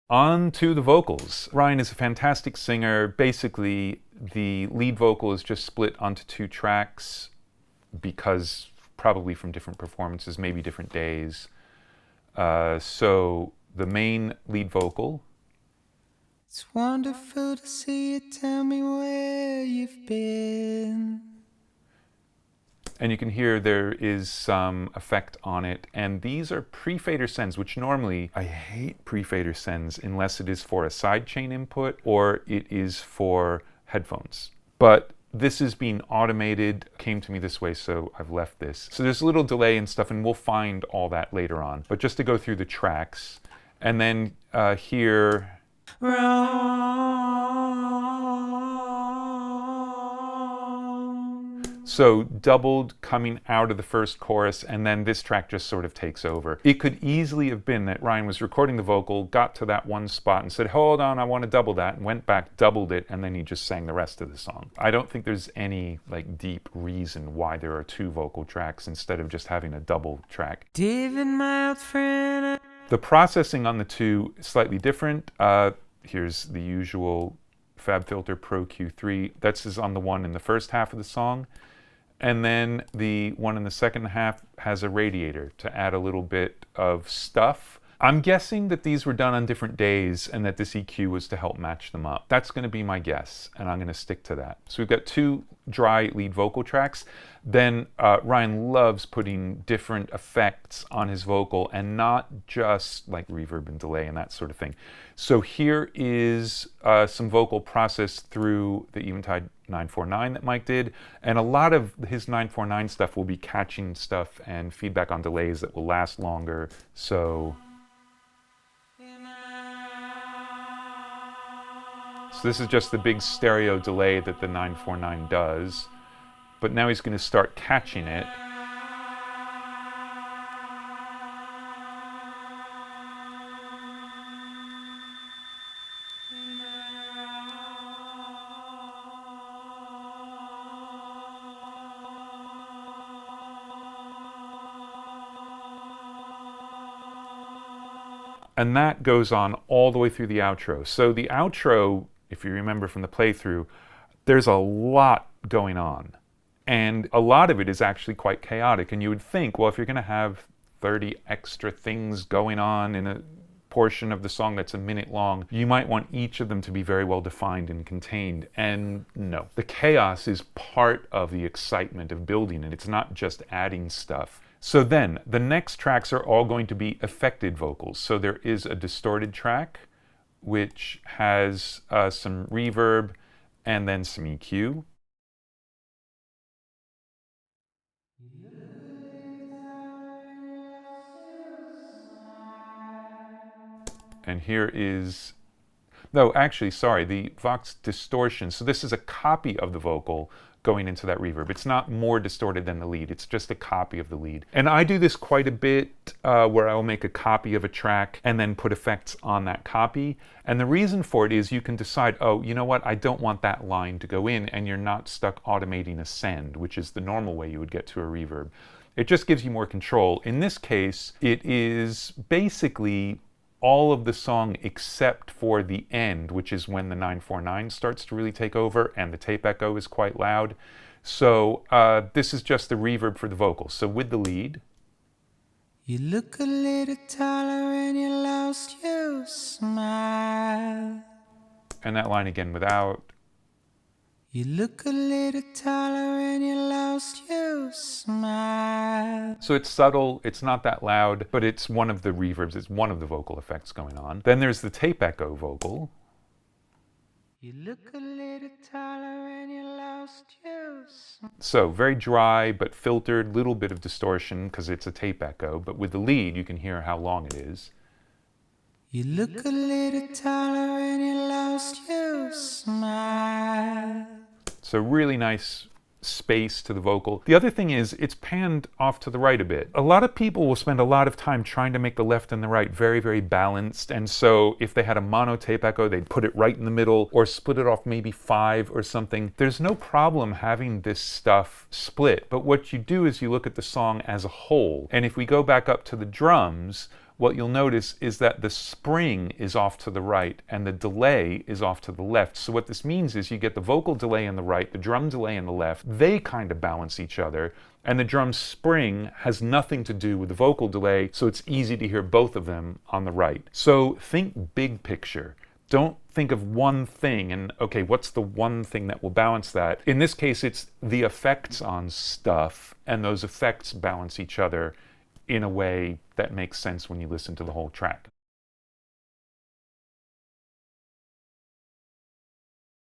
On to the vocals. Ryan is a fantastic singer. Basically, the lead vocal is just split onto two tracks because probably from different performances, maybe different days. So the main lead vocal. It's wonderful to see you, tell me where you've been. And you can hear there is some effect on it. And these are pre-fader sends, which normally, I hate pre-fader sends unless it is for a sidechain input or it is for headphones. But this is being automated, came to me this way, so I've left this. So there's a little delay and stuff, and we'll find all that later on. But just to go through the tracks, and then here, so doubled coming out of the first chorus, and then this track just sort of takes over. It could easily have been that Ryan was recording the vocal, got to that one spot and said, hold on, I want to double that, and went back, doubled it, and then he just sang the rest of the song. I don't think there's any deep reason why there are two vocal tracks instead of just having a double track. David, my old friend. The processing on the two is slightly different. Here's the usual FabFilter Pro Q3. That's on the one in the first half of the song. And then the one in the second half has a radiator to add a little bit of stuff. I'm guessing that these were done on different days and that this EQ was to help match them up. That's going to be my guess, and I'm going to stick to that. So we've got two dry lead vocal tracks. Then Ryan loves putting different effects on his vocal and not just like reverb and delay and that sort of thing. So here is some vocal processed through the Eventide 949 that Mike did, and a lot of his 949 stuff will be catching stuff and feedback on delays that will last longer. So this is just the big stereo delay that the 949 does, but now he's going to start catching it. And that goes on all the way through the outro. So the outro, if you remember from the playthrough, there's a lot going on. And a lot of it is actually quite chaotic. And you would think, well, if you're going to have 30 extra things going on in a portion of the song that's a minute long, you might want each of them to be very well defined and contained. And no, the chaos is part of the excitement of building it. It's not just adding stuff. So then, the next tracks are all going to be affected vocals. So there is a distorted track, which has some reverb and then some EQ. And here is, no, actually, sorry, the Vox distortion. So this is a copy of the vocal going into that reverb. It's not more distorted than the lead. It's just a copy of the lead. And I do this quite a bit where I'll make a copy of a track and then put effects on that copy. And the reason for it is you can decide, oh, you know what? I don't want that line to go in, and you're not stuck automating a send, which is the normal way you would get to a reverb. It just gives you more control. In this case, it is basically all of the song except for the end, which is when the 949 starts to really take over and the tape echo is quite loud. So this is just the reverb for the vocals. So with the lead. You look a little taller and you lost your smile. And that line again without. You look a little taller and you lost your smile. So it's subtle, it's not that loud, but it's one of the reverbs, it's one of the vocal effects going on. Then there's the tape echo vocal. You look a little taller and you lost your smile. So very dry but filtered, little bit of distortion because it's a tape echo, but with the lead you can hear how long it is. You look a little taller and you lost your smile. So really nice space to the vocal. The other thing is it's panned off to the right a bit. A lot of people will spend a lot of time trying to make the left and the right very, very balanced. And so if they had a mono tape echo, they'd put it right in the middle or split it off maybe 5 or something. There's no problem having this stuff split. But what you do is you look at the song as a whole. And if we go back up to the drums, what you'll notice is that the spring is off to the right and the delay is off to the left. So what this means is you get the vocal delay in the right, the drum delay in the left. They kind of balance each other, and the drum spring has nothing to do with the vocal delay, so it's easy to hear both of them on the right. So think big picture. Don't think of one thing and, okay, what's the one thing that will balance that? In this case, it's the effects on stuff, and those effects balance each other in a way that makes sense when you listen to the whole track.